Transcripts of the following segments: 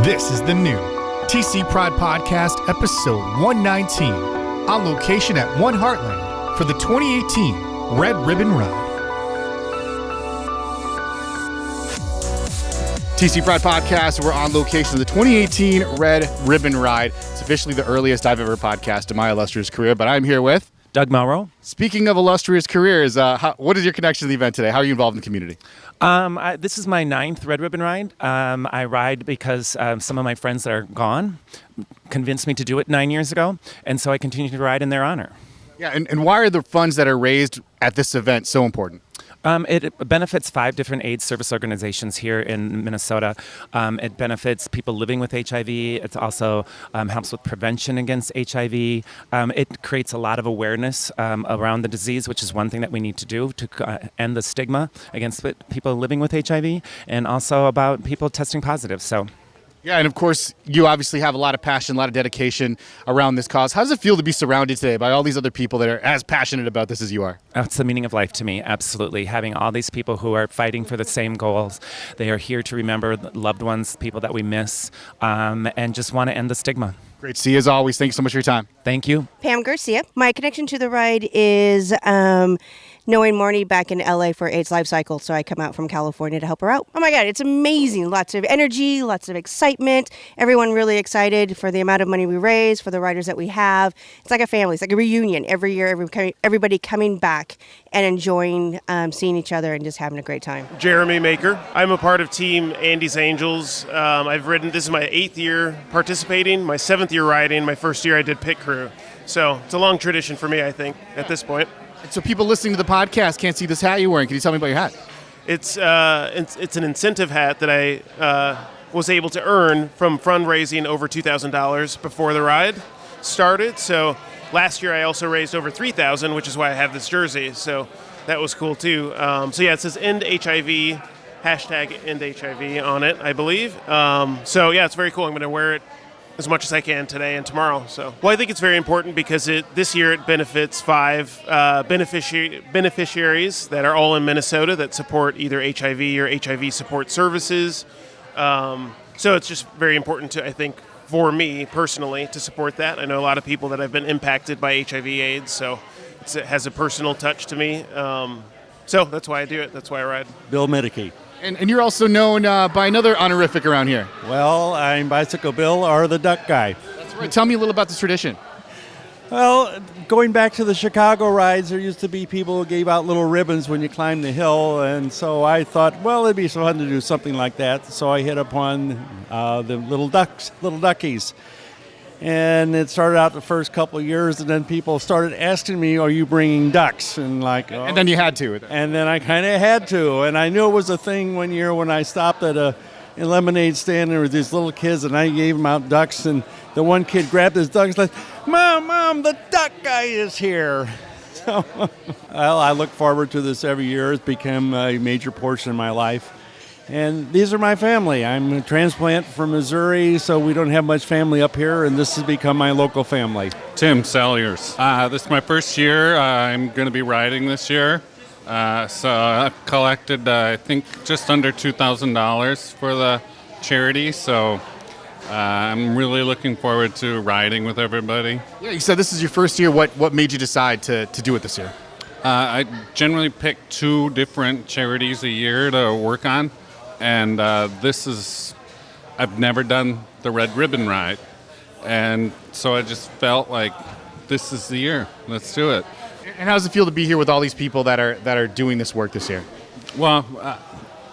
This is the new TC Pride Podcast, episode 119, on location at One Heartland for the 2018 Red Ribbon Ride. TC Pride Podcast, we're on location of the 2018 Red Ribbon Ride. It's officially the earliest I've ever podcasted in my illustrious career, but I'm here with Doug Melro. Speaking of illustrious careers, what is your connection to the event today? How are you involved in the community? This is my 9th Red Ribbon Ride. I ride because some of my friends that are gone convinced me to do it 9 years ago, and so I continue to ride in their honor. Yeah, and why are the funds that are raised at this event so important? It benefits 5 different AIDS service organizations here in Minnesota. It benefits people living with HIV. It also helps with prevention against HIV. It creates a lot of awareness around the disease, which is one thing that we need to do to end the stigma against people living with HIV, and also about people testing positive. So. Yeah, and of course, you obviously have a lot of passion, a lot of dedication around this cause. How does it feel to be surrounded today by all these other people that are as passionate about this as you are? It's the meaning of life to me, absolutely. Having all these people who are fighting for the same goals. They are here to remember loved ones, people that we miss, and just want to end the stigma. Great to see you as always. Thank you so much for your time. Thank you. Pam Garcia. My connection to the ride is knowing Marnie back in LA for AIDS Life Cycle, so I come out from California to help her out. Oh my God, it's amazing. Lots of energy, lots of excitement. Everyone really excited for the amount of money we raise, for the riders that we have. It's like a family. It's like a reunion every year, everybody coming back and enjoying seeing each other and just having a great time. Jeremy Maker. I'm a part of Team Andy's Angels. I've ridden, this is my 8th year participating, my 7th year riding, my first year I did pit crew. So it's a long tradition for me, I think, at this point. So people listening to the podcast can't see this hat you're wearing. Can you tell me about your hat? It's an incentive hat that I was able to earn from fundraising over $2,000 before the ride started. So last year I also raised over $3,000, which is why I have this jersey. So that was cool too. So yeah, it says End HIV, hashtag End HIV on it, I believe. So yeah, it's very cool. I'm going to wear it as much as I can today and tomorrow. So, well, I think it's very important because this year it benefits 5 beneficiaries that are all in Minnesota that support either HIV or HIV support services. So it's just very important to, I think, for me personally, to support that. I know a lot of people that have been impacted by HIV/AIDS, so it has a personal touch to me. So that's why I do it. That's why I ride. Bill Medicaid. And you're also known by another honorific around here. Well, I'm Bicycle Bill, or the Duck Guy. That's right. Tell me a little about this tradition. Well, going back to the Chicago rides, there used to be people who gave out little ribbons when you climbed the hill, and so I thought, well, it'd be so fun to do something like that. So I hit upon the little duckies. And it started out the first couple of years, and then people started asking me, are you bringing ducks? And and then you had to. And then I kind of had to. And I knew it was a thing one year when I stopped at a lemonade stand. There were these little kids, and I gave them out ducks. And the one kid grabbed his duck and said, Mom, the duck guy is here. So, well, I look forward to this every year. It's become a major portion of my life. And these are my family. I'm a transplant from Missouri, so we don't have much family up here, and this has become my local family. Tim Salyers. This is my first year. I'm going to be riding this year. So I've collected, I think, just under $2,000 for the charity. So I'm really looking forward to riding with everybody. Yeah, you said this is your first year. What made you decide to do it this year? I generally pick 2 different charities a year to work on. And I've never done the Red Ribbon Ride. And so I just felt like this is the year. Let's do it. And how does it feel to be here with all these people that are doing this work this year? Well,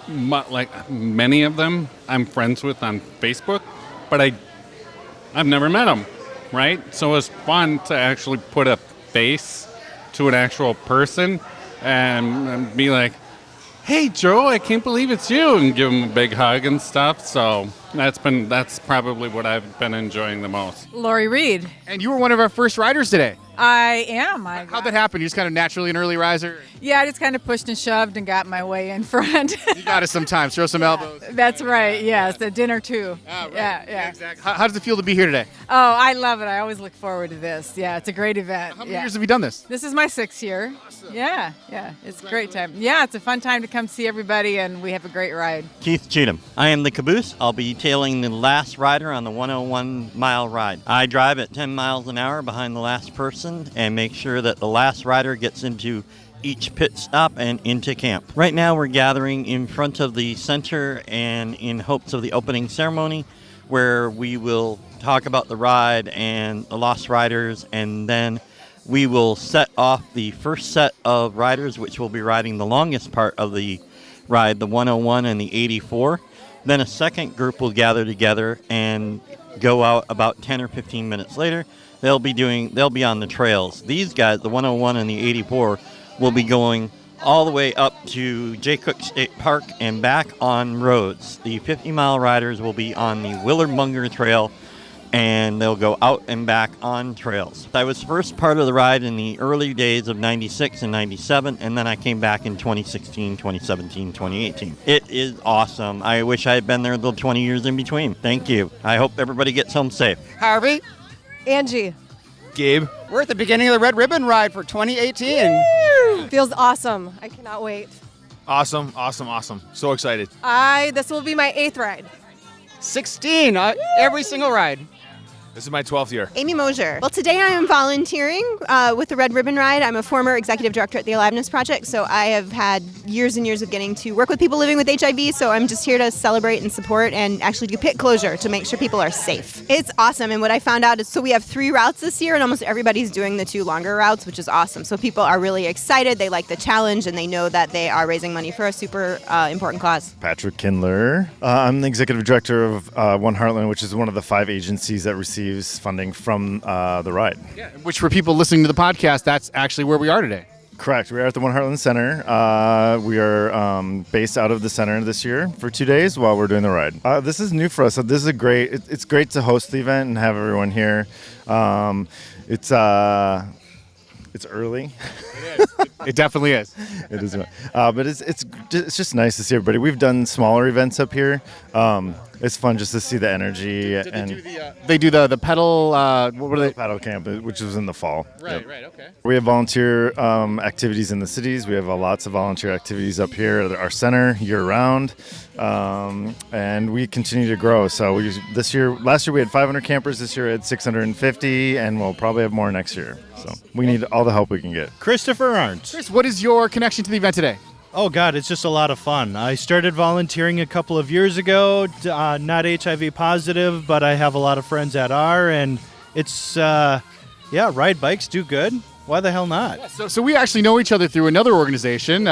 like many of them I'm friends with on Facebook, but I've never met them, right? So it was fun to actually put a face to an actual person and be like, hey, Joe, I can't believe it's you, and give them a big hug and stuff. So that's probably what I've been enjoying the most. Lori Reed. And you were one of our first riders today. I am. How'd that happen? You just kind of naturally an early riser? Yeah, I just kind of pushed and shoved and got my way in front. You got it sometimes. Throw some elbows. That's right. Yes, the dinner too. Ah, right. Yeah. Exactly. How does it feel to be here today? Oh, I love it. I always look forward to this. Yeah, it's a great event. How many years have you done this? This is my 6th year. Awesome. Yeah. It's a great time. Yeah, it's a fun time to come see everybody, and we have a great ride. Keith Cheatham. I am the caboose. I'll be tailing the last rider on the 101-mile ride. I drive at 10 miles an hour behind the last person and make sure that the last rider gets into each pit stop and into camp. Right now we're gathering in front of the center and in hopes of the opening ceremony, where we will talk about the ride and the lost riders, and then we will set off the first set of riders, which will be riding the longest part of the ride, the 101 and the 84. Then a second group will gather together and go out about 10 or 15 minutes later. They'll be on the trails. These guys, the 101 and the 84, will be going all the way up to Jay Cook State Park and back on roads. The 50-mile riders will be on the Willard Munger Trail, and they'll go out and back on trails. I was first part of the ride in the early days of 96 and 97, and then I came back in 2016, 2017, 2018. It is awesome. I wish I had been there the 20 years in between. Thank you. I hope everybody gets home safe. Harvey. Angie. Gabe. We're at the beginning of the Red Ribbon Ride for 2018. Woo! Feels awesome. I cannot wait. Awesome. So excited. This will be my 8th ride. 16, every single ride. This is my 12th year. Amy Mosier. Well, today I am volunteering with the Red Ribbon Ride. I'm a former executive director at the Aliveness Project, so I have had years and years of getting to work with people living with HIV, so I'm just here to celebrate and support and actually do pit closure to make sure people are safe. It's awesome, and what I found out is, so we have 3 routes this year, and almost everybody's doing the 2 longer routes, which is awesome. So people are really excited, they like the challenge, and they know that they are raising money for a super important cause. Patrick Kindler. I'm the executive director of One Heartland, which is one of the 5 agencies that receives funding from the ride. Yeah, which for people listening to the podcast, that's actually where we are today. Correct. We are at the One Heartland Center. We are based out of the center this year for 2 days while we're doing the ride. This is new for us. So this is it's great to host the event and have everyone here. It's early. It is. It definitely is. It is. But it's just nice to see everybody. We've done smaller events up here. It's fun just to see the energy. They do the pedal. What are they? Paddle camp, which was in the fall. Right. Okay. We have volunteer activities in the cities. We have lots of volunteer activities up here at our center year round, and we continue to grow. So last year we had 500 campers. This year we had 650, and we'll probably have more next year. So we need all the help we can get. Christopher Arndt. Chris, what is your connection to the event today? Oh, God, it's just a lot of fun. I started volunteering a couple of years ago, not HIV positive, but I have a lot of friends that are, and it's, ride bikes, do good. Why the hell not? Yeah, so we actually know each other through another organization,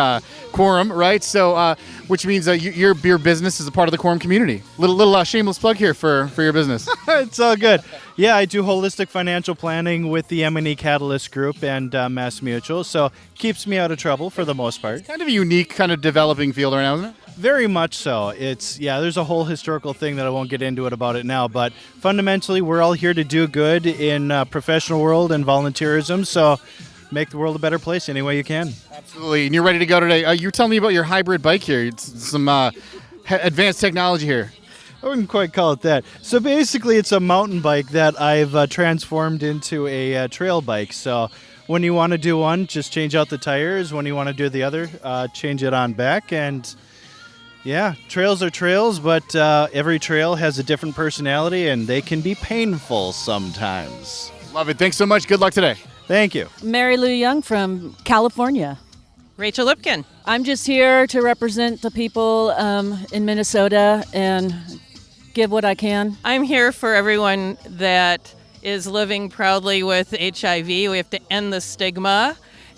Quorum, right? So, which means your beer business is a part of the Quorum community. Little shameless plug here for your business. It's all good. Yeah, I do holistic financial planning with the M&E Catalyst Group and Mass Mutual, so keeps me out of trouble for the most part. It's kind of a unique, kind of developing field right now, isn't it? Very much so. There's a whole historical thing that I won't get into about it now, but fundamentally we're all here to do good in professional world and volunteerism, so make the world a better place any way you can. Absolutely. And you're ready to go today. You tell me about your hybrid bike here. It's some advanced technology here. I wouldn't quite call it that. So basically it's a mountain bike that I've transformed into a trail bike. So when you want to do one, just change out the tires. When you want to do the other, change it on back. And yeah, trails are trails, but every trail has a different personality, and they can be painful sometimes. Love it. Thanks so much. Good luck today. Thank you. Mary Lou Young from California. Rachel Lipkin. I'm just here to represent the people in Minnesota and give what I can. I'm here for everyone that is living proudly with HIV. We have to end the stigma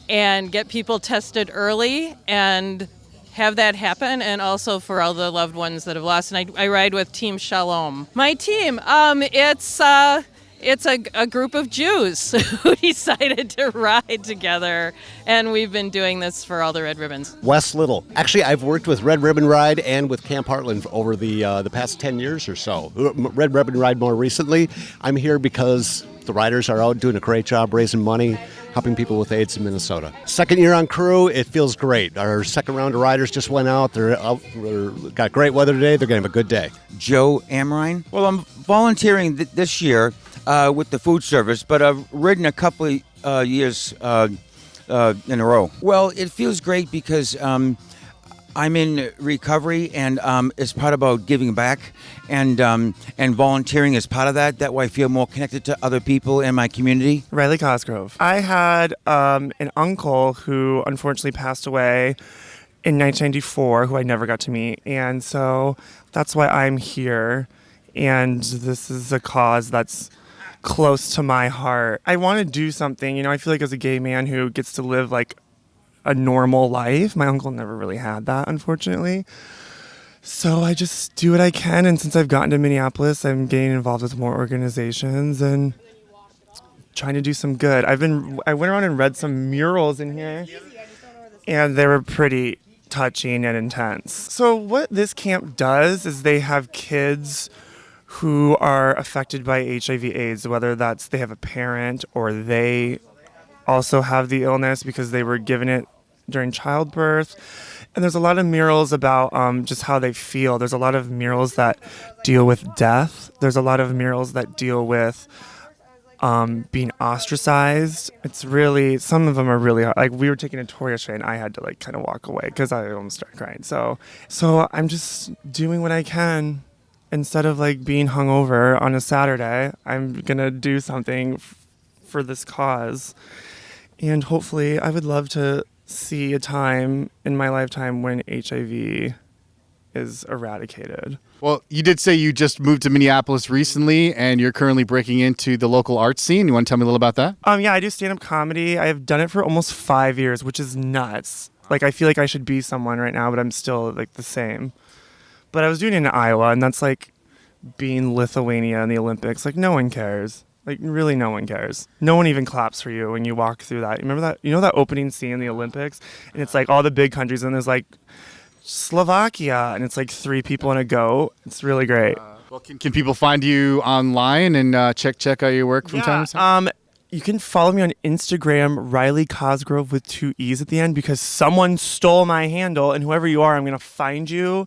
and get people tested early and have that happen, and also for all the loved ones that have lost. And I ride with Team Shalom. My team, it's a group of Jews who decided to ride together, and we've been doing this for all the Red Ribbons. Wes Little. Actually, I've worked with Red Ribbon Ride and with Camp Heartland over the past 10 years or so. Red Ribbon Ride more recently. I'm here because The riders are out doing a great job raising money, helping people with AIDS in Minnesota. Second year on crew, it feels great. Our second round of riders just went out. They're got great weather today. They're going to have a good day. Joe Amrine. Well, I'm volunteering this year with the food service, but I've ridden a couple of years in a row. Well, it feels great because I'm in recovery, and it's part about giving back, and volunteering is part of that. That way I feel more connected to other people in my community. Riley Cosgrove. I had an uncle who unfortunately passed away in 1994, who I never got to meet, and so that's why I'm here, and this is a cause that's close to my heart. I want to do something, I feel like as a gay man who gets to live like a normal life. My uncle never really had that, unfortunately. So I just do what I can, and since I've gotten to Minneapolis, I'm getting involved with more organizations and trying to do some good. I went around and read some murals in here, and they were pretty touching and intense. So what this camp does is they have kids who are affected by HIV/AIDS, whether that's they have a parent or they also have the illness because they were given it during childbirth. And there's a lot of murals about just how they feel. There's a lot of murals that deal with death. There's a lot of murals that deal with being ostracized. It's really, some of them are really hard. Like we were taking a tour yesterday and I had to like kind of walk away because I almost started crying. So I'm just doing what I can. Instead of like being hungover on a Saturday, I'm gonna do something for this cause. And hopefully I would love to see a time in my lifetime when HIV is eradicated. Well, you did say you just moved to Minneapolis recently, and you're currently breaking into the local art scene. You want to tell me a little about that? Yeah, I do stand-up comedy. I have done it for almost 5 years, which is nuts. Like, I feel like I should be someone right now, but I'm still, like, the same. But I was doing it in Iowa, and that's like being Lithuania in the Olympics. Like, no one cares. Like, really no one cares. No one even claps for you when you walk through that. You remember that? You know that opening scene in the Olympics? And it's like all the big countries, and there's like Slovakia, and it's like 3 people in a goat. It's really great. Well, can people find you online and check out your work from time to time? You can follow me on Instagram, Riley Cosgrove with 2 E's at the end, because someone stole my handle, and whoever you are, I'm going to find you,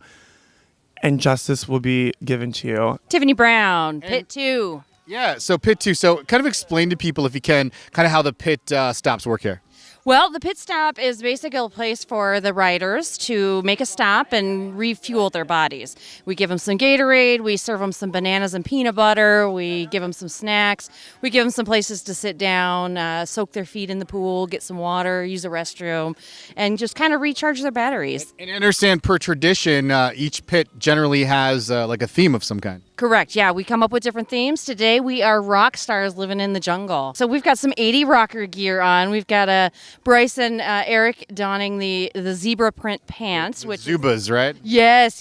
and justice will be given to you. Tiffany Brown, Pit 2. Yeah, so Pit 2. So kind of explain to people, if you can, kind of how the pit stops work here. Well, the pit stop is basically a place for the riders to make a stop and refuel their bodies. We give them some Gatorade, we serve them some bananas and peanut butter, we give them some snacks, we give them some places to sit down, soak their feet in the pool, get some water, use a restroom, and just kind of recharge their batteries. And I understand per tradition, each pit generally has like a theme of some kind. Correct. Yeah, we come up with different themes. Today we are rock stars living in the jungle. So we've got some 80 rocker gear on. We've got Bryce and Eric donning the zebra print pants. Which Zubas, right? Yes.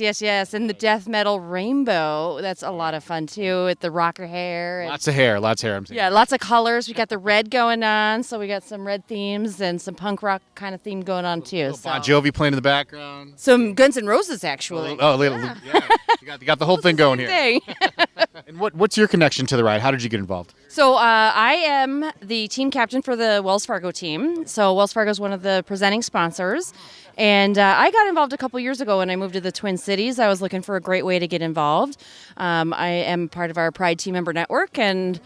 And the death metal rainbow. That's a lot of fun too with the rocker hair. And Lots of hair. I'm saying. Yeah, lots of colors. We got the red going on. So we got some red themes and some punk rock kind of theme going on too. Bon Jovi playing in the background. Some Guns N' Roses actually. Yeah. You got the whole thing going here. And what's your connection to the ride? How did you get involved? So I am the team captain for the Wells Fargo team. So Wells Fargo is one of the presenting sponsors. And I got involved a couple years ago when I moved to the Twin Cities. I was looking for a great way to get involved. I am part of our Pride team member network. And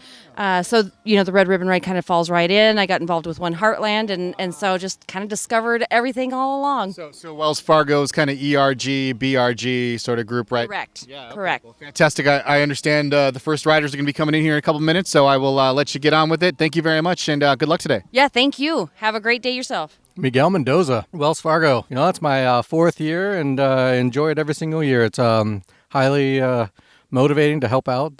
so, the Red Ribbon Ride kind of falls right in. I got involved with One Heartland. And so just kind of discovered everything all along. So Wells Fargo's kind of ERG, BRG sort of group, right? Correct. Yeah, Correct. Well, fantastic. I understand the first riders are going to be coming in here in a couple minutes. So I will let you get on with it. Thank you very much. And good luck today. Yeah, thank you. Have a great day yourself. Miguel Mendoza, Wells Fargo. That's my 4th year, and enjoy it every single year. It's highly motivating to help out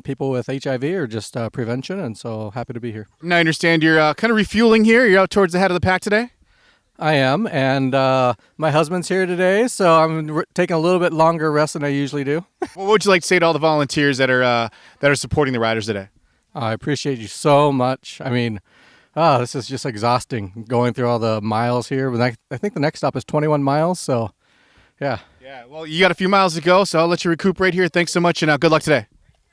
people with HIV or just prevention, and so happy to be here. Now I understand you're kind of refueling here. You're out towards the head of the pack today? I am, and my husband's here today, so I'm taking a little bit longer rest than I usually do. Well, what would you like to say to all the volunteers that are supporting the riders today? I appreciate you so much. I mean, this is just exhausting going through all the miles here. But I think the next stop is 21 miles, so yeah. Yeah, well, you got a few miles to go, so I'll let you recuperate here. Thanks so much, and good luck today.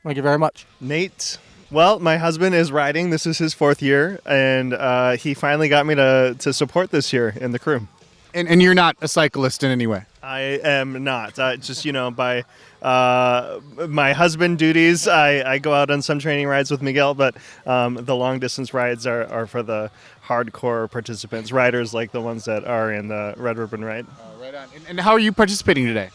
Thank you very much. Nate, Well, my husband is riding. This is his 4th year, and he finally got me to support this year in the crew. And you're not a cyclist in any way? I am not. Just, by my husband duties, I go out on some training rides with Miguel, but the long distance rides are for the hardcore participants, riders like the ones that are in the Red Ribbon Ride. Right on. And how are you participating today?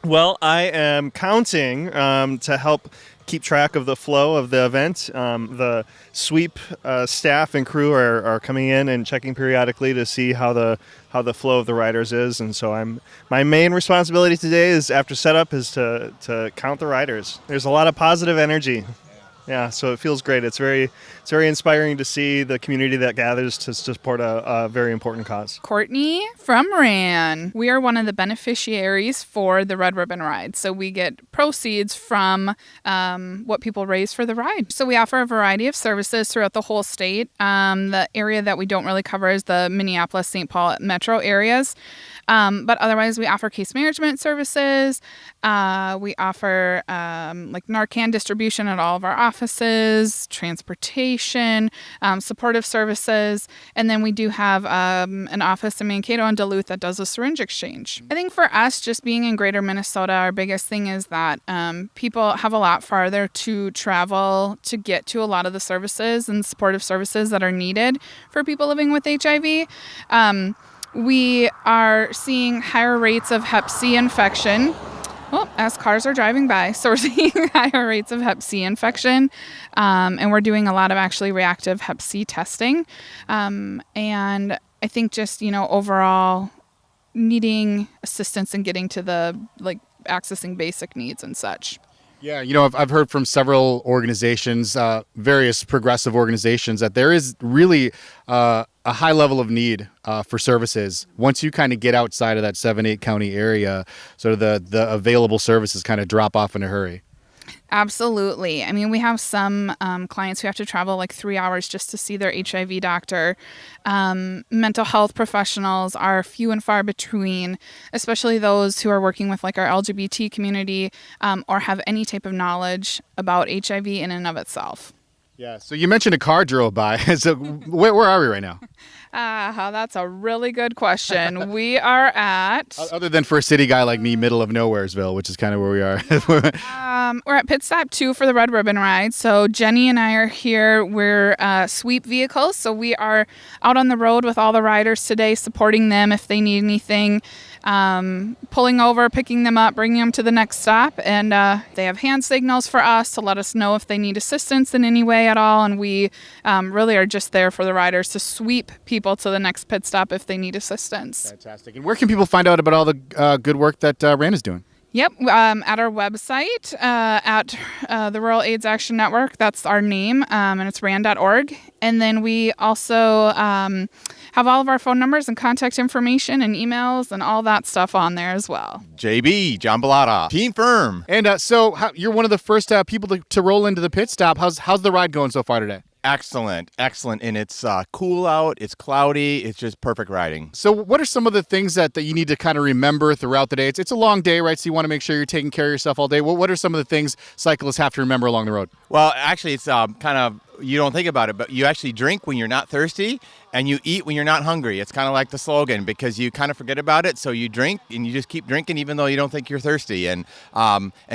Well, I am counting to help keep track of the flow of the event. The sweep staff and crew are coming in and checking periodically to see how the flow of the riders is, and so my main responsibility today is after setup is to count the riders. There's a lot of positive energy. Yeah, so it feels great. It's very inspiring to see the community that gathers to support a very important cause. Courtney from RAN. We are one of the beneficiaries for the Red Ribbon Ride. So we get proceeds from what people raise for the ride. So we offer a variety of services throughout the whole state. The area that we don't really cover is the Minneapolis-St. Paul metro areas. But otherwise, we offer case management services. We offer like Narcan distribution at all of our offices, transportation, supportive services, and then we do have an office in Mankato and Duluth that does a syringe exchange. I think for us, just being in Greater Minnesota, our biggest thing is that people have a lot farther to travel to get to a lot of the services and supportive services that are needed for people living with HIV. We are seeing higher rates of Hep C infection as cars are driving by. So we're seeing higher rates of Hep C infection, and we're doing a lot of actually reactive Hep C testing. And I think just, overall needing assistance in getting to the, accessing basic needs and such. Yeah, I've heard from several organizations, various progressive organizations, that there is really a high level of need for services. Once you kind of get outside of that 7-8 county area, sort of the available services kind of drop off in a hurry. Absolutely. I mean, we have some clients who have to travel 3 hours just to see their HIV doctor. Mental health professionals are few and far between, especially those who are working with our LGBT community or have any type of knowledge about HIV in and of itself. Yeah. So you mentioned a car drove by. So where are we right now? That's a really good question. We are at... Other than for a city guy like me, middle of Nowheresville, which is kind of where we are. We're at pit stop 2 for the Red Ribbon Ride. So Jenny and I are here. We're sweep vehicles. So we are out on the road with all the riders today, supporting them if they need anything. Pulling over, picking them up, bringing them to the next stop. And they have hand signals for us to let us know if they need assistance in any way at all. And we really are just there for the riders to sweep people to the next pit stop if they need assistance. Fantastic. And where can people find out about all the good work that RAN is doing? Yep, at our website, at the Rural AIDS Action Network. That's our name, and it's ran.org. And then we also have all of our phone numbers and contact information and emails and all that stuff on there as well. JB, John Bellata, Team Firm. And you're one of the first people to roll into the pit stop. How's the ride going so far today? Excellent. And it's cool out, it's cloudy, it's just perfect riding. So what are some of the things that you need to kind of remember throughout the day? It's a long day, right? So you want to make sure you're taking care of yourself all day. What are some of the things cyclists have to remember along the road? Well, actually, it's kind of, you don't think about it, but you actually drink when you're not thirsty and you eat when you're not hungry. It's kind of like the slogan, because you kind of forget about it. So you drink and you just keep drinking even though you don't think you're thirsty, and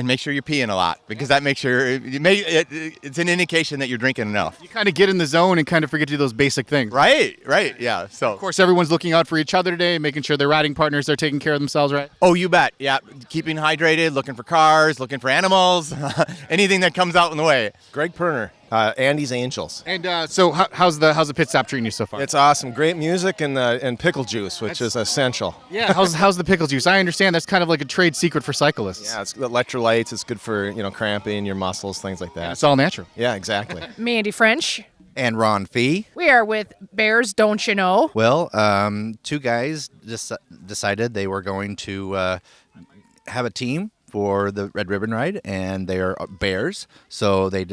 make sure you're peeing a lot, because that makes sure it's an indication that you're drinking enough. You kind of get in the zone and kind of forget to do those basic things. Right, yeah. So of course, everyone's looking out for each other today, making sure their riding partners are taking care of themselves, right? Oh, you bet. Yeah, keeping hydrated, looking for cars, looking for animals, anything that comes out in the way. Greg Perner, Andy's Angels. And so how's the pit stop treating you so far? It's awesome. Great music and pickle juice, which is essential. Yeah, how's the pickle juice? I understand that's kind of like a trade secret for cyclists. Yeah, it's electrolytes. It's good for cramping your muscles, things like that. Yeah, it's all natural. Yeah, exactly. Mandy French. And Ron Fee. We are with Bears Don't You Know. Well, two guys decided they were going to have a team for the Red Ribbon Ride, and they are bears, so they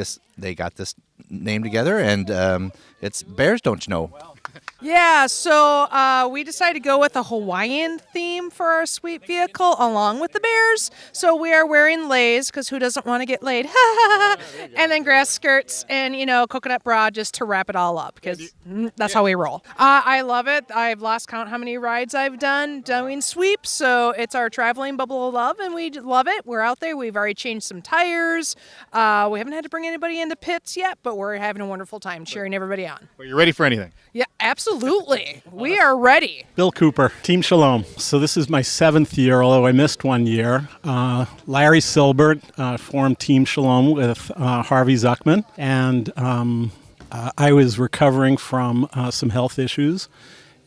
got this name together, and it's Bears Don't You Know. Yeah, so we decided to go with a Hawaiian theme for our sweep vehicle along with the bears. So we are wearing leis, because who doesn't want to get laid? And then grass skirts and, coconut bra just to wrap it all up, because that's how we roll. I love it. I've lost count how many rides I've done doing sweeps. So it's our traveling bubble of love, and we love it. We're out there. We've already changed some tires. We haven't had to bring anybody into pits yet, but we're having a wonderful time cheering everybody on. Well, you're ready for anything. Yeah, absolutely. We are ready. Bill Cooper, Team Shalom. So this is my 7th year, although I missed 1 year. Larry Silbert formed Team Shalom with Harvey Zuckman, and I was recovering from some health issues,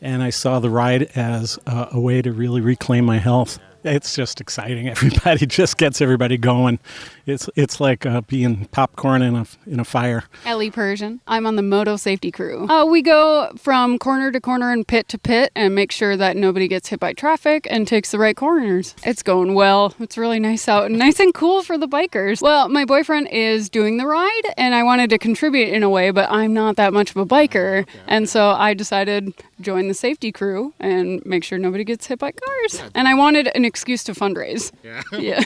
and I saw the ride as a way to really reclaim my health. It's just exciting. Everybody just gets everybody going. It's like being popcorn in a fire. Ellie Persian. I'm on the moto safety crew. We go from corner to corner and pit to pit and make sure that nobody gets hit by traffic and takes the right corners. It's going well. It's really nice out and nice and cool for the bikers. Well, my boyfriend is doing the ride and I wanted to contribute in a way, but I'm not that much of a biker. And so I decided join the safety crew and make sure nobody gets hit by cars. And I wanted an excuse to fundraise. Yeah.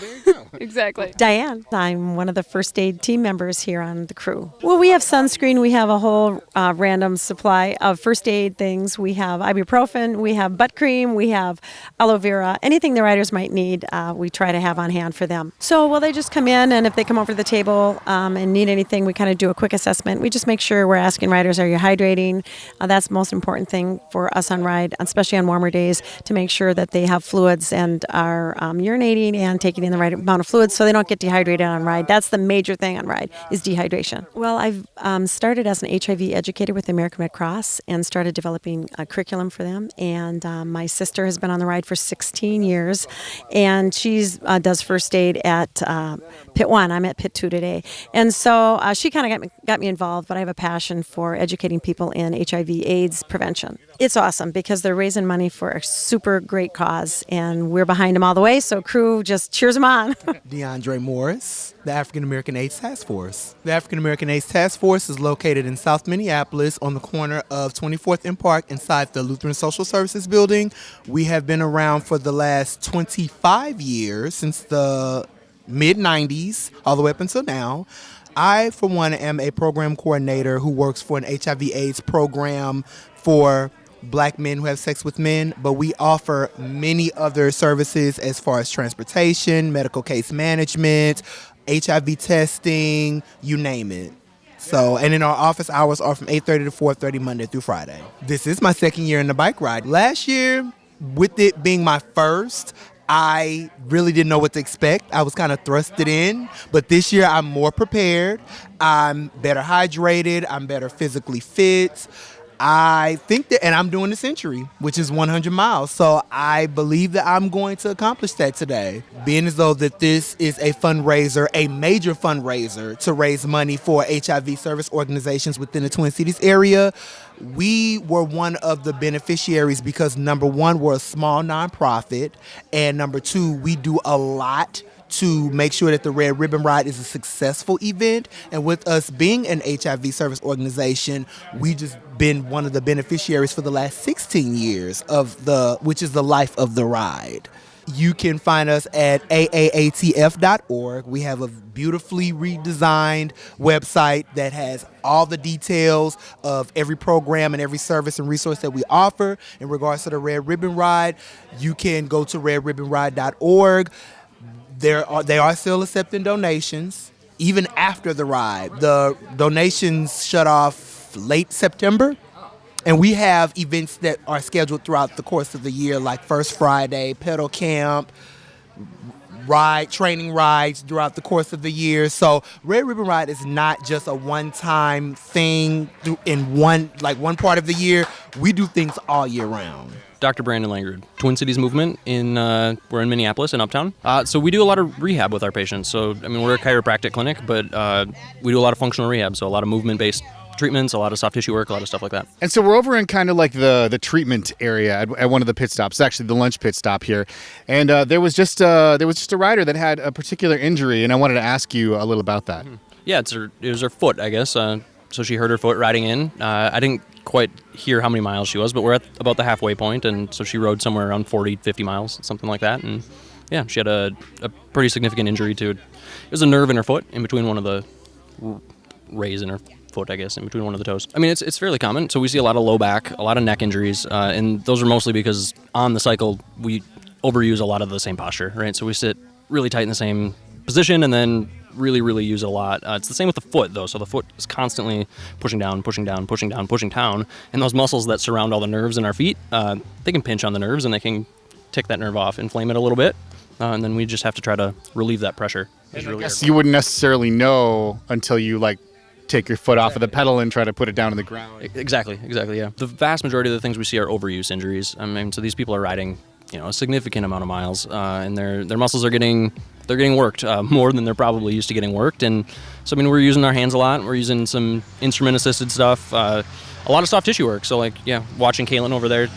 Exactly. Diane. I'm one of the first aid team members here on the crew. Well, we have sunscreen. We have a whole random supply of first aid things. We have ibuprofen. We have butt cream. We have aloe vera. Anything the riders might need, we try to have on hand for them. So, well, they just come in, and if they come over to the table and need anything, we kind of do a quick assessment. We just make sure we're asking riders, are you hydrating? That's the most important thing for us on ride, especially on warmer days, to make sure that they have fluids and are urinating and taking in the right amount of fluids so they don't get dehydrated on ride. That's the major thing on ride, is dehydration. Well, I've started as an HIV educator with the American Red Cross and started developing a curriculum for them. And my sister has been on the ride for 16 years, and she does first aid at Pit 1. I'm at Pit 2 today. And so she kind of got me involved, but I have a passion for educating people in HIV/AIDS prevention. It's awesome because they're raising money for a super great cause, and we're behind them all the way, so crew just cheers them on. DeAndre Morris, the African American AIDS Task Force. The African American AIDS Task Force is located in South Minneapolis on the corner of 24th and Park inside the Lutheran Social Services building. We have been around for the last 25 years, since the mid-90s, all the way up until now. I, for one, am a program coordinator who works for an HIV/AIDS program for Black men who have sex with men, but we offer many other services as far as transportation, medical case management, HIV testing, you name it. So, and then our office hours are from 8:30 to 4:30 Monday through Friday. This is my 2nd year in the bike ride. Last year, with it being my first, I really didn't know what to expect. I was kind of thrusted in, but this year I'm more prepared. I'm better hydrated. I'm better physically fit. I think that, and I'm doing the century, which is 100 miles. So I believe that I'm going to accomplish that today. Being as though that this is a fundraiser, a major fundraiser to raise money for HIV service organizations within the Twin Cities area, we were one of the beneficiaries because, number one, we're a small nonprofit, and number two, we do a lot to make sure that the Red Ribbon Ride is a successful event. And with us being an HIV service organization, we just been one of the beneficiaries for the last 16 years which is the life of the ride. You can find us at aaatf.org. We have a beautifully redesigned website that has all the details of every program and every service and resource that we offer. In regards to the Red Ribbon Ride, you can go to redribbonride.org. They are still accepting donations, even after the ride. The donations shut off late September, and we have events that are scheduled throughout the course of the year, like First Friday, pedal camp, training rides throughout the course of the year. So Red Ribbon Ride is not just a one-time thing in one part of the year. We do things all year round. Dr. Brandon Langrud, Twin Cities Movement. We're in Minneapolis, in Uptown. So we do a lot of rehab with our patients. So, we're a chiropractic clinic, but we do a lot of functional rehab. So a lot of movement-based treatments, a lot of soft tissue work, a lot of stuff like that. And so we're over in kind of like the treatment area at one of the pit stops, actually the lunch pit stop here. And there was just a rider that had a particular injury, and I wanted to ask you a little about that. Yeah, it was her foot, I guess. so she hurt her foot riding in. I didn't quite hear how many miles she was, but we're at about the halfway point, and so she rode somewhere around 40, 50 miles, something like that. And yeah, she had a pretty significant injury to it. It was a nerve in her foot, in between one of the rays in her foot, I guess, in between one of the toes. I mean, it's fairly common. So we see a lot of low back, a lot of neck injuries, and those are mostly because on the cycle we overuse a lot of the same posture, right? So we sit really tight in the same position and then really, really use it a lot. It's the same with the foot, though. So the foot is constantly pushing down, pushing down, pushing down, pushing down. And those muscles that surround all the nerves in our feet, they can pinch on the nerves and they can tick that nerve off, inflame it a little bit. And then we just have to try to relieve that pressure. I guess you wouldn't necessarily know until you take your foot off of the pedal and try to put it down to the ground. Exactly, yeah. The vast majority of the things we see are overuse injuries. I mean, so these people are riding, a significant amount of miles, and their muscles are getting worked more than they're probably used to getting worked. And so, I mean, we're using our hands a lot. We're using some instrument-assisted stuff, a lot of soft tissue work. So, watching Kaylin over there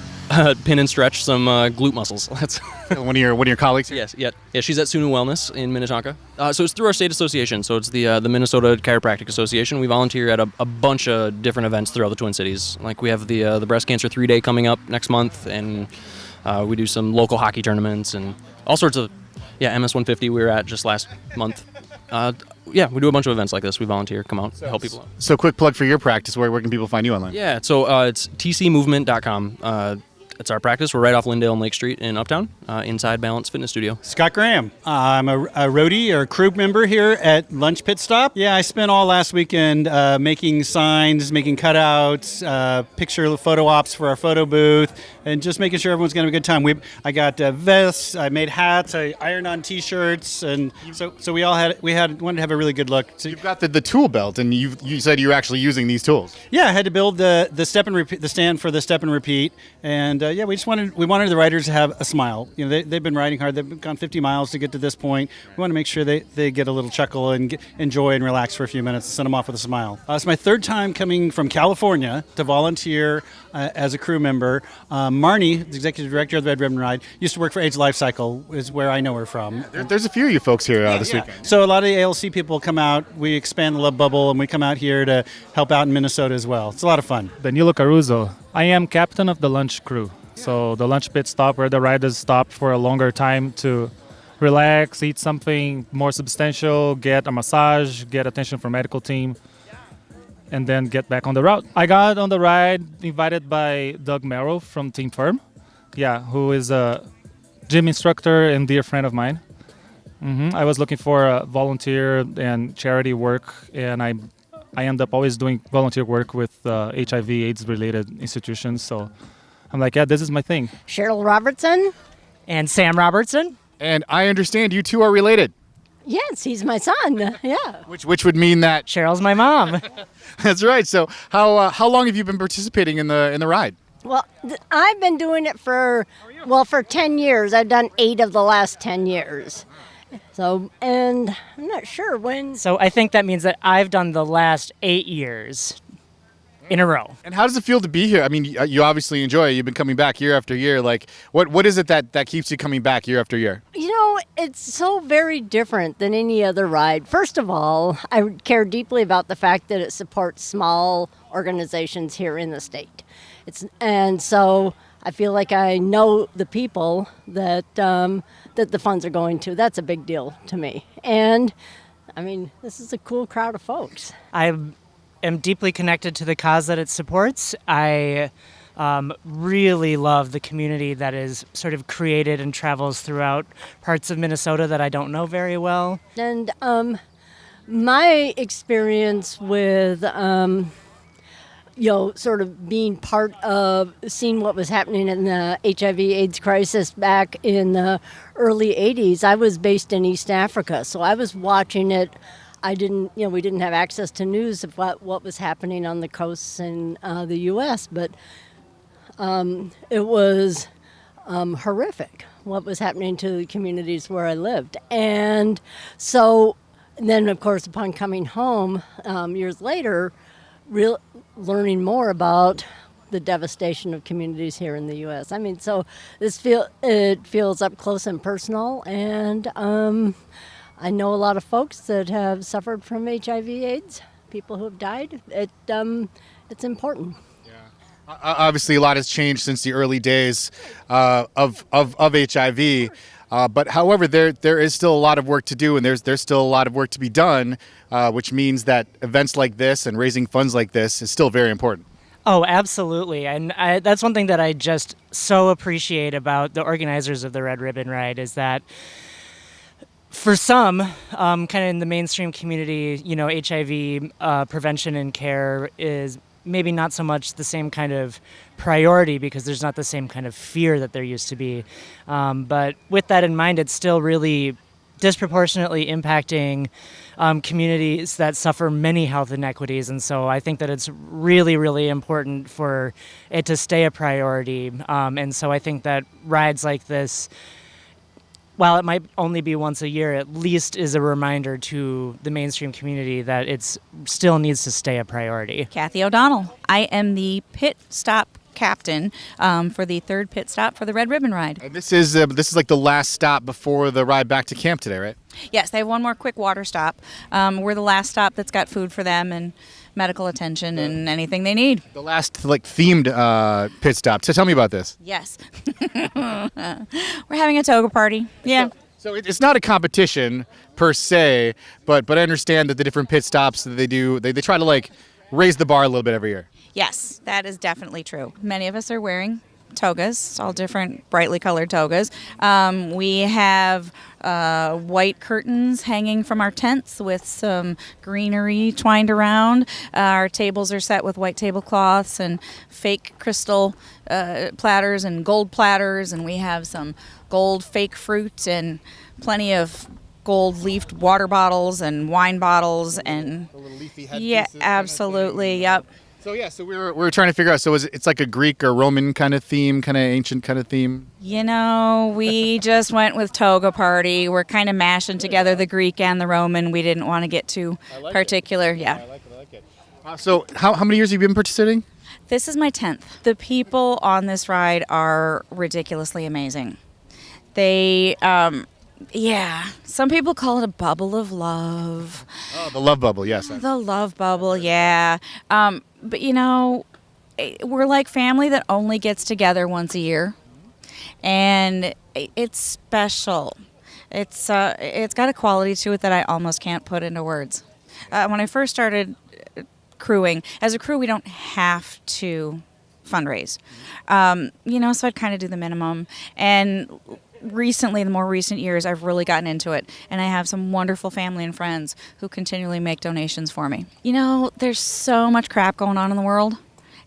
pin and stretch some glute muscles. That's one of your colleagues. Yes, yeah. She's at Sunu Wellness in Minnetonka. So it's through our state association. So it's the Minnesota Chiropractic Association. We volunteer at a bunch of different events throughout the Twin Cities. Like we have the breast cancer 3-day coming up next month, and we do some local hockey tournaments and all sorts of. Yeah, MS 150 we were at just last month. We do a bunch of events like this. We volunteer, come out, help people out. So quick plug for your practice. Where can people find you online? Yeah, so it's tcmovement.com. It's our practice. We're right off Lindale and Lake Street in Uptown, inside Balance Fitness Studio. Scott Graham. I'm a roadie or crew member here at Lunch Pit Stop. Yeah, I spent all last weekend making signs, making cutouts, picture photo ops for our photo booth, and just making sure everyone's going to have a good time. I got vests, I made hats, I ironed on T-shirts, and so we wanted to have a really good look. You've got the tool belt, and you said you were actually using these tools. Yeah, I had to build the step and repeat, the stand for the step and repeat, and we wanted the riders to have a smile. They've been riding hard. They've gone 50 miles to get to this point. We want to make sure they get a little chuckle and enjoy and relax for a few minutes and send them off with a smile. It's my third time coming from California to volunteer as a crew member. Marnie, the executive director of the Red Ribbon Ride, used to work for AIDS Life Cycle, is where I know her from. There's a few of you folks here this weekend. So a lot of the ALC people come out. We expand the Love Bubble, and we come out here to help out in Minnesota as well. It's a lot of fun. Danilo Caruso. I am captain of the lunch crew. So the lunch pit stop where the riders stop for a longer time to relax, eat something more substantial, get a massage, get attention from medical team, and then get back on the route. I got on the ride invited by Doug Merrill from Team Firm, who is a gym instructor and dear friend of mine. I was looking for a volunteer and charity work, and I end up always doing volunteer work with HIV/AIDS related institutions. So I'm like, this is my thing. Cheryl Robertson. And Sam Robertson. And I understand you two are related. Yes, he's my son. Yeah. Which would mean that Cheryl's my mom. That's right. So how long have you been participating in the ride? Well, I've been doing it for 10 years. I've done 8 of the last 10 years. So, and I'm not sure when. So I think that means that I've done the last 8 years in a row. And how does it feel to be here? I mean, you obviously enjoy it. You've been coming back year after year. Like, what is it that keeps you coming back year after year? It's so very different than any other ride. First of all, I care deeply about the fact that it supports small organizations here in the state. And so I feel like I know the people that the funds are going to. That's a big deal to me. And, I mean, this is a cool crowd of folks. I am deeply connected to the cause that it supports. I really love the community that is sort of created and travels throughout parts of Minnesota that I don't know very well. And my experience with, sort of being part of seeing what was happening in the HIV/AIDS crisis back in the early 80s, I was based in East Africa, so I was watching it. We didn't have access to news of what was happening on the coasts in the U.S., but it was horrific what was happening to the communities where I lived. And so then, of course, upon coming home years later, learning more about the devastation of communities here in the U.S. I mean, so it feels up close and personal, and I know a lot of folks that have suffered from HIV/AIDS, people who have died. It's important. Obviously, a lot has changed since the early days of HIV. But however, there is still a lot of work to do, and there's still a lot of work to be done, which means that events like this and raising funds like this is still very important. Oh, absolutely. And that's one thing that I just so appreciate about the organizers of the Red Ribbon Ride is that for some, kind of in the mainstream community, HIV prevention and care is maybe not so much the same kind of priority because there's not the same kind of fear that there used to be. But with that in mind, it's still really disproportionately impacting communities that suffer many health inequities. And so I think that it's really, really important for it to stay a priority. And so I think that rides like this, while it might only be once a year, at least is a reminder to the mainstream community that it still needs to stay a priority. Kathy O'Donnell. I am the pit stop captain for the third pit stop for the Red Ribbon Ride. And this is like the last stop before the ride back to camp today, right? Yes, they have one more quick water stop. We're the last stop that's got food for them and medical attention and anything they need. The last themed pit stop. So tell me about this. Yes. We're having a toga party. Yeah. So it's not a competition per se, but I understand that the different pit stops that they do, they try to raise the bar a little bit every year. Yes, that is definitely true. Many of us are wearing togas, all different brightly colored togas. We have white curtains hanging from our tents with some greenery twined around. Our tables are set with white tablecloths and fake crystal platters and gold platters, and we have some gold fake fruit and plenty of gold leafed water bottles and wine bottles and the little leafy head yeah, pieces absolutely, yep. So we're trying to figure out. So it's like a Greek or Roman kind of theme, kind of ancient kind of theme. We just went with toga party. We're kind of mashing together the Greek and the Roman. We didn't want to get too particular. Yeah. I like it. So how many years have you been participating? This is my 10th. The people on this ride are ridiculously amazing. They, some people call it a bubble of love. Oh, the love bubble, yes. The love bubble, yeah. But we're like family that only gets together once a year, and it's special. It's got a quality to it that I almost can't put into words. When I first started crewing, as a crew, we don't have to fundraise, so I'd kind of do the minimum. And recently, the more recent years, I've really gotten into it, and I have some wonderful family and friends who continually make donations for me. There's so much crap going on in the world,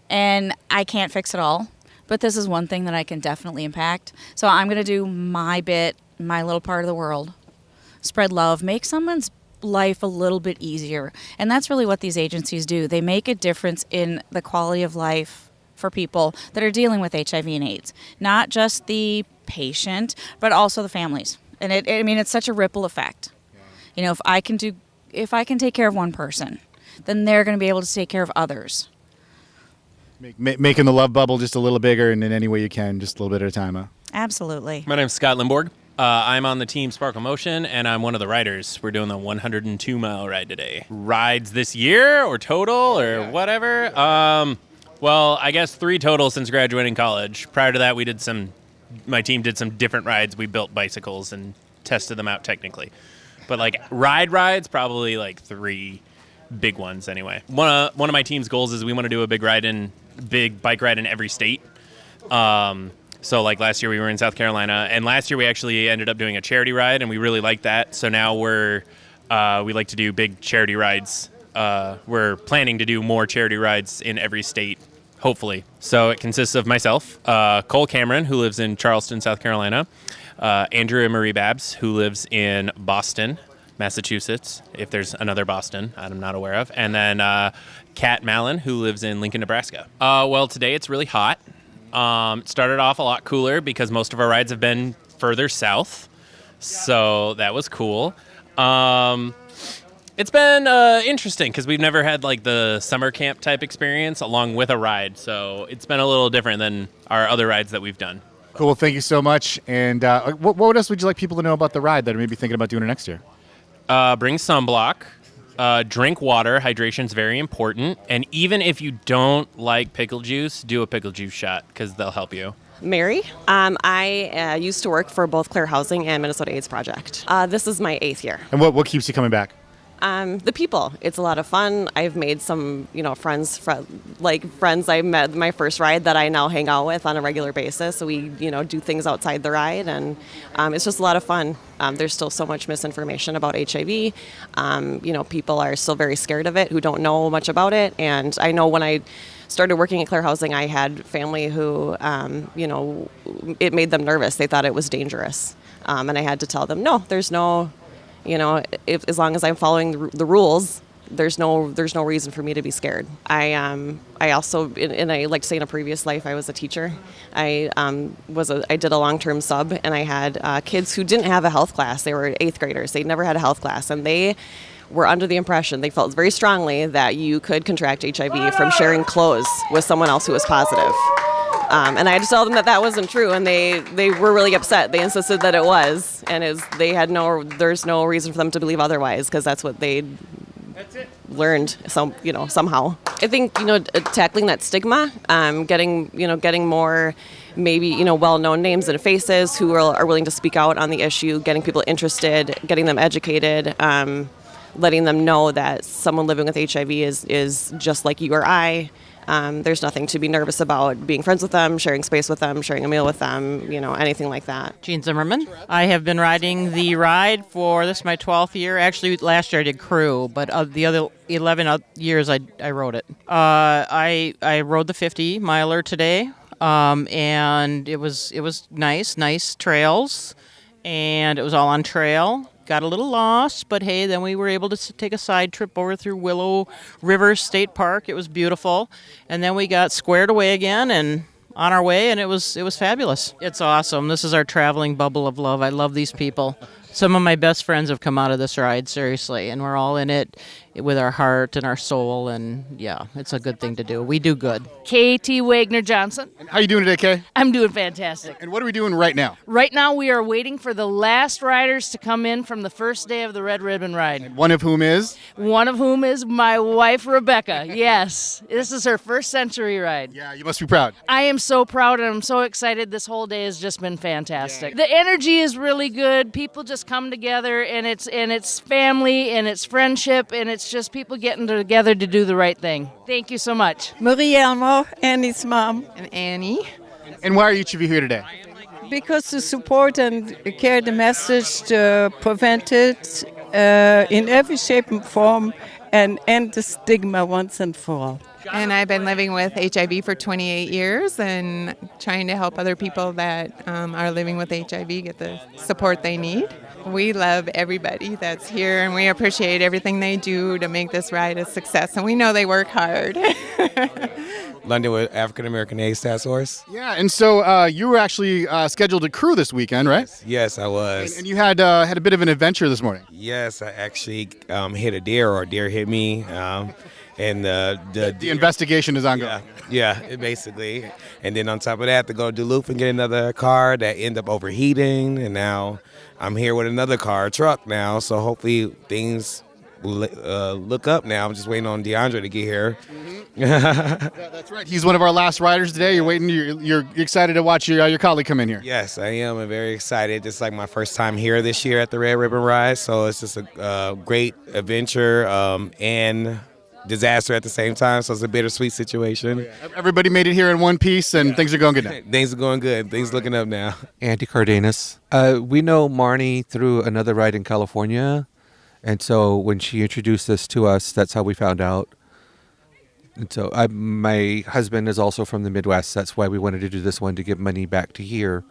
and I can't fix it all, but this is one thing that I can definitely impact. So I'm going to do my bit, my little part of the world, spread love, make someone's life a little bit easier, and that's really what these agencies do. They make a difference in the quality of life for people that are dealing with HIV and AIDS, not just the patient, but also the families. And it's such a ripple effect. Yeah. If I can take care of one person, then they're going to be able to take care of others. Making the love bubble just a little bigger, and in any way you can, just a little bit at a time, huh? Absolutely. My name's Scott Limborg. I'm on the team Sparkle Motion, and I'm one of the riders. We're doing the 102-mile ride today. Rides this year, or total, or whatever? Well, I guess 3 total since graduating college. Prior to that, my team did some different rides. We built bicycles and tested them out technically. But rides, probably 3 big ones anyway. One of my team's goals is we want to do a big bike ride in every state. So last year we were in South Carolina, and last year we actually ended up doing a charity ride, and we really liked that. So now we like to do big charity rides. We're planning to do more charity rides in every state, hopefully. So it consists of myself, Cole Cameron, who lives in Charleston, South Carolina, Andrea Marie Babs, who lives in Boston, Massachusetts, if there's another Boston I'm not aware of, and then Kat Mallon, who lives in Lincoln, Nebraska. Well, today it's really hot. It started off a lot cooler because most of our rides have been further south, so that was cool. It's been interesting because we've never had the summer camp type experience along with a ride, so it's been a little different than our other rides that we've done. Cool. Well, thank you so much. And what else would you like people to know about the ride that are maybe thinking about doing it next year? Bring sunblock. Drink water. Hydration's very important. And even if you don't like pickle juice, do a pickle juice shot because they'll help you. Mary. I used to work for both Clare Housing and Minnesota AIDS Project. This is my 8th year. And what keeps you coming back? The people. It's a lot of fun. I've made some, friends I met my first ride that I now hang out with on a regular basis. So we, do things outside the ride, and it's just a lot of fun. There's still so much misinformation about HIV. People are still very scared of it who don't know much about it. And I know when I started working at Clare Housing, I had family who, it made them nervous. They thought it was dangerous. And I had to tell them, no, there's no... as long as I'm following the rules, there's no reason for me to be scared. I also, and I like to say in a previous life, I was a teacher. I did a long-term sub, and I had kids who didn't have a health class. They were 8th graders. They'd never had a health class, and they were under the impression, they felt very strongly that you could contract HIV from sharing clothes with someone else who was positive. And I had to tell them that wasn't true, and they were really upset. They insisted that it was, and there's no reason for them to believe otherwise, because that's what they learned somehow. I think tackling that stigma, getting more maybe well-known names and faces who are willing to speak out on the issue, getting people interested, getting them educated, letting them know that someone living with HIV is just like you or I. There's nothing to be nervous about being friends with them, sharing space with them, sharing a meal with them, anything like that. Jean Zimmerman. I have been riding the ride this is my 12th year. Actually, last year I did crew, but the other 11 years I rode it. I rode the 50 miler today, and it was nice trails, and it was all on trail. Got a little lost, but hey, then we were able to take a side trip over through Willow River State Park. It was beautiful. And then we got squared away again and on our way, and it was fabulous. It's awesome. This is our traveling bubble of love. I love these people. Some of my best friends have come out of this ride, seriously, and we're all in it with our heart and our soul, and yeah, it's a good thing to do. We do good. K.T. Wagner Johnson. And how you doing today, Kay? I'm doing fantastic. And what are we doing right now? Right now we are waiting for the last riders to come in from the first day of the Red Ribbon Ride. And one of whom is? One of whom is my wife, Rebecca. Yes, this is her first century ride. Yeah, you must be proud. I am so proud, and I'm so excited. This whole day has just been fantastic. The energy is really good. People just come together, and it's family, and it's friendship, and it's just people getting together to do the right thing. Thank you so much. Marie Elmo, Annie's mom. And Annie. And why are each of you here today? Because to support and carry the message to prevent it in every shape and form and end the stigma once and for all. And I've been living with HIV for 28 years and trying to help other people that are living with HIV get the support they need. We love everybody that's here, and we appreciate everything they do to make this ride a success, and we know they work hard. London with African American AIDS Task Force. Yeah, and so you were actually scheduled to crew this weekend, right? Yes, I was. And you had a bit of an adventure this morning. Yes, I actually hit a deer, or a deer hit me. And the investigation is ongoing. Yeah, basically. And then on top of that, to go to Duluth and get another car that ended up overheating, and now I'm here with another truck now. So hopefully things look up now. I'm just waiting on DeAndre to get here. Yeah, that's right. He's one of our last riders today. You're waiting. You're excited to watch your colleague come in here. Yes, I am. I'm very excited. It's like my first time here this year at the Red Ribbon Ride. So it's just a great adventure and disaster at the same time, so it's a bittersweet situation. Everybody made it here in one piece, and things are going good now. Things are going good. Things looking up now. Andy Cardenas. We know Marnie through another ride in California, and so when she introduced this to us, that's how we found out. And so my husband is also from the Midwest. That's why we wanted to do this one, to give money back to here,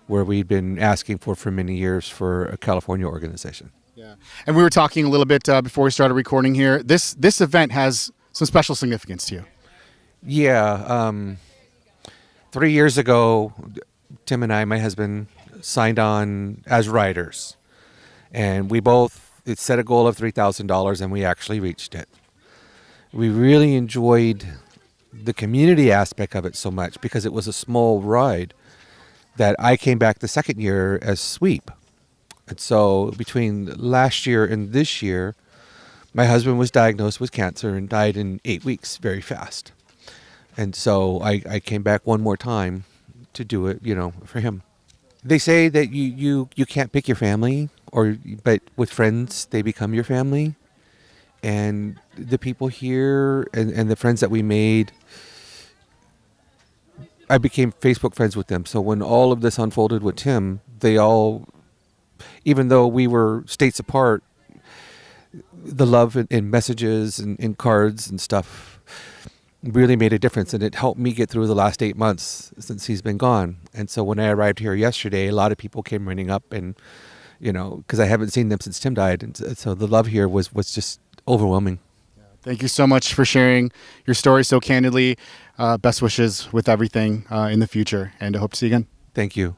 where we'd been asking for many years for a California organization. Yeah, and we were talking a little bit before we started recording here. This event has some special significance to you. Yeah, 3 years ago, Tim and I, my husband, signed on as riders, and we both set a goal of $3,000, and we actually reached it. We really enjoyed the community aspect of it so much because it was a small ride that I came back the second year as sweep. And so between last year and this year, My husband was diagnosed with cancer and died in 8 weeks, very fast. And so I came back one more time to do it, for him. They say that you can't pick your family, but with friends, they become your family. And the people here and the friends that we made, I became Facebook friends with them. So when all of this unfolded with Tim, they all, even though we were states apart, the love in messages and in cards and stuff really made a difference, and it helped me get through the last 8 months since he's been gone. And so when I arrived here yesterday, a lot of people came running up, and because I haven't seen them since Tim died, and so the love here was just overwhelming. Thank you so much for sharing your story so candidly. Best wishes with everything in the future, and I hope to see you again. Thank you.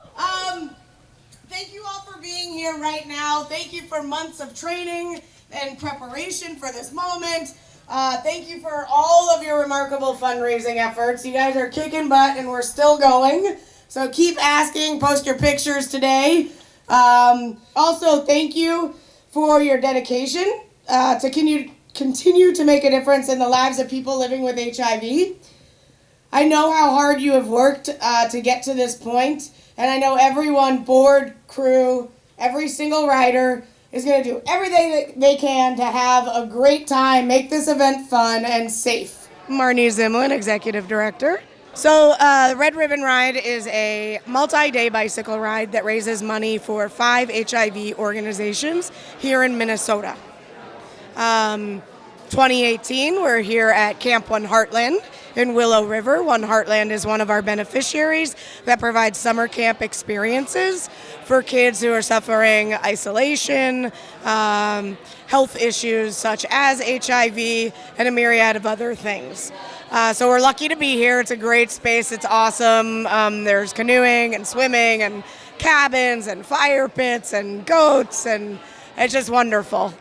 Thank you all for being here right now. Thank you for months of training and preparation for this moment. Thank you for all of your remarkable fundraising efforts. You guys are kicking butt and we're still going. So keep asking, post your pictures today. Also, thank you for your dedication to continue to make a difference in the lives of people living with HIV. I know how hard you have worked to get to this point, and I know everyone, board, crew, every single rider is going to do everything that they can to have a great time, make this event fun and safe. Marnie Zimlin, Executive Director. So the Red Ribbon Ride is a multi-day bicycle ride that raises money for 5 HIV organizations here in Minnesota. 2018, we're here at Camp One Heartland in Willow River. One Heartland is one of our beneficiaries that provides summer camp experiences for kids who are suffering isolation, health issues such as HIV, and a myriad of other things. So we're lucky to be here. It's a great space. It's awesome. There's canoeing and swimming and cabins and fire pits and goats, and it's just wonderful.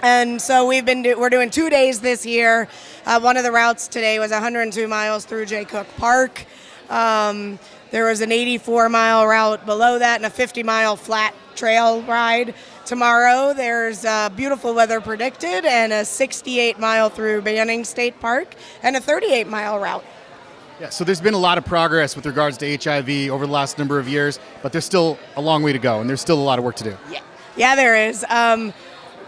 And so we're doing 2 days this year. One of the routes today was 102 miles through Jay Cook Park. There was an 84-mile route below that and a 50-mile flat trail ride. Tomorrow there's beautiful weather predicted and a 68-mile through Banning State Park and a 38-mile route. Yeah, so there's been a lot of progress with regards to HIV over the last number of years, but there's still a long way to go, and there's still a lot of work to do. Yeah, there is.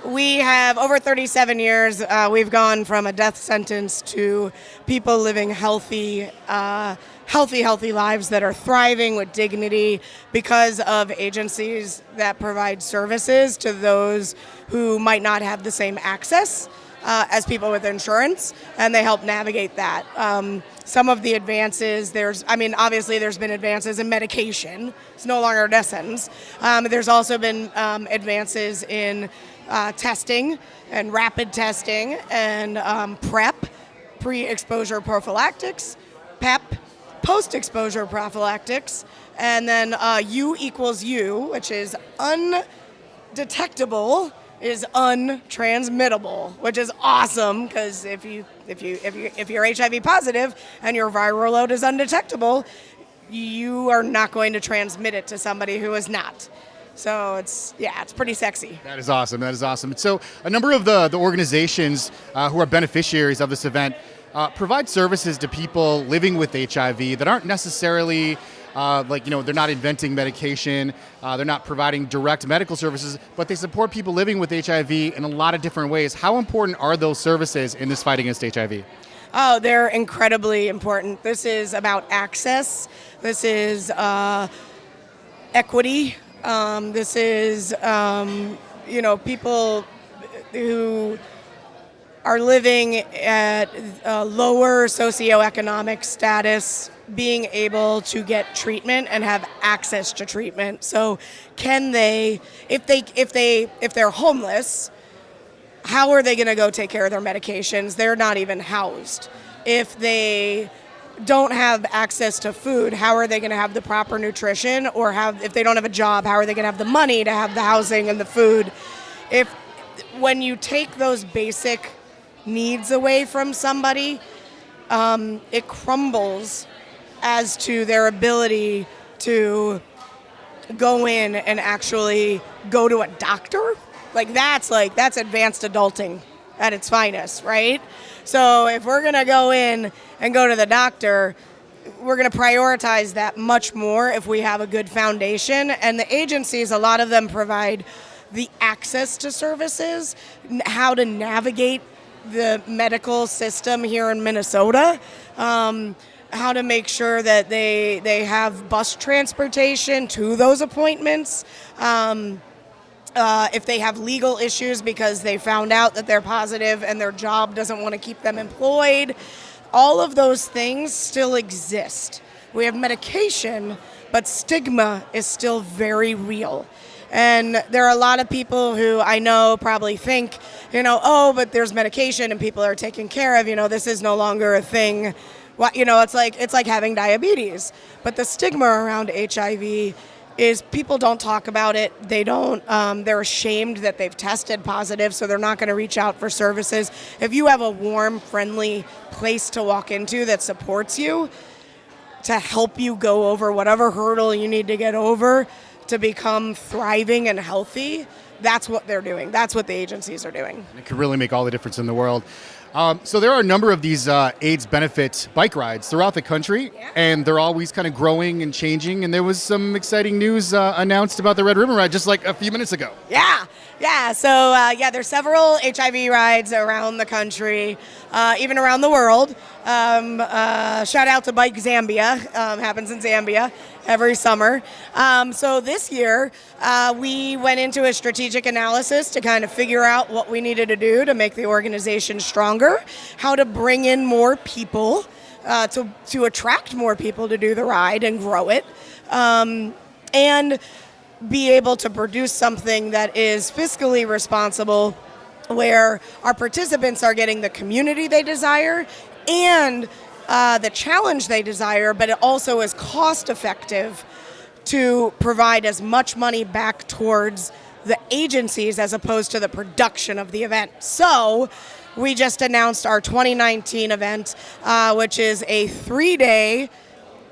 We have, over 37 years, we've gone from a death sentence to people living healthy lives that are thriving with dignity because of agencies that provide services to those who might not have the same access as people with insurance, and they help navigate that. Some of the advances, obviously there's been advances in medication. It's no longer a death sentence. There's also been advances in testing and rapid testing and PrEP, pre-exposure prophylactics, PEP, post-exposure prophylactics, and then U equals U, which is undetectable, is untransmittable, which is awesome because if you're HIV positive and your viral load is undetectable, you are not going to transmit it to somebody who is not. So it's pretty sexy. That is awesome. That is awesome. So a number of the organizations who are beneficiaries of this event provide services to people living with HIV that aren't necessarily they're not inventing medication, they're not providing direct medical services, but they support people living with HIV in a lot of different ways. How important are those services in this fight against HIV? Oh, they're incredibly important. This is about access. This is equity. This is, people who are living at a lower socioeconomic status being able to get treatment and have access to treatment. So can they, if they're homeless, how are they going to go take care of their medications? They're not even housed. If they don't have access to food, how are they going to have the proper nutrition? Or if they don't have a job, how are they going to have the money to have the housing and the food? When you take those basic needs away from somebody, it crumbles as to their ability to go in and actually go to a doctor That's advanced adulting at its finest, right? So if we're going to go in and go to the doctor, we're going to prioritize that much more if we have a good foundation. And the agencies, a lot of them provide the access to services, how to navigate the medical system here in Minnesota, how to make sure that they have bus transportation to those appointments. If they have legal issues because they found out that they're positive and their job doesn't want to keep them employed, all of those things still exist. We have medication, but stigma is still very real. And there are a lot of people who I know probably think, oh, but there's medication and people are taken care of. This is no longer a thing. It's like having diabetes. But the stigma around HIV is people don't talk about it. They don't, they're ashamed that they've tested positive, so they're not going to reach out for services. If you have a warm, friendly place to walk into that supports you, to help you go over whatever hurdle you need to get over to become thriving and healthy, that's what they're doing. That's what the agencies are doing. It could really make all the difference in the world. So there are a number of these AIDS benefit bike rides throughout the country, and they're always kind of growing and changing. And there was some exciting news announced about the Red Ribbon Ride just like a few minutes ago. Yeah. So, there's several HIV rides around the country, even around the world. Shout out to Bike Zambia. Happens in Zambia every summer. So this year, we went into a strategic analysis to kind of figure out what we needed to do to make the organization stronger, how to bring in more people, to attract more people to do the ride and grow it, and be able to produce something that is fiscally responsible, where our participants are getting the community they desire and the challenge they desire, but it also is cost effective to provide as much money back towards the agencies as opposed to the production of the event. So we just announced our 2019 event, which is a 3-day,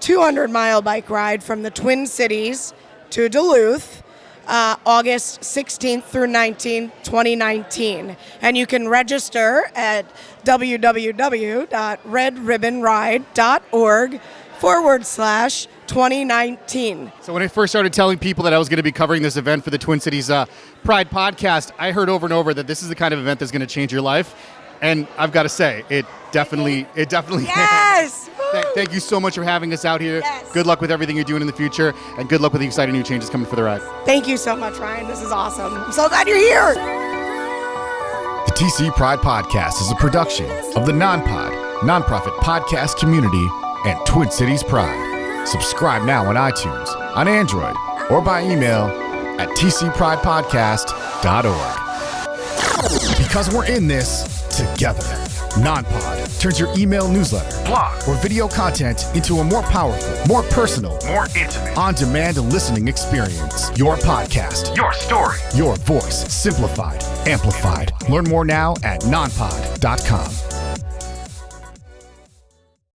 200-mile bike ride from the Twin Cities to Duluth, August 16th through 19th, 2019. And you can register at www.redribbonride.org/2019. So when I first started telling people that I was going to be covering this event for the Twin Cities Pride podcast, I heard over and over that this is the kind of event that's going to change your life. And I've got to say, it definitely Yes! Thank you so much for having us out here. Yes. Good luck with everything you're doing in the future, and good luck with the exciting new changes coming for the ride. Thank you so much, Ryan. This is awesome. I'm so glad you're here. The TC Pride Podcast is a production of the Non-Pod, nonprofit podcast community, and Twin Cities Pride. Subscribe now on iTunes, on Android, or by email at tcpridepodcast.org. Because we're in this together. Non-Pod turns your email newsletter, blog, or video content into a more powerful, more personal, more intimate, on-demand listening experience. Your podcast, your story, your voice, simplified, amplified. Learn more now at nonpod.com.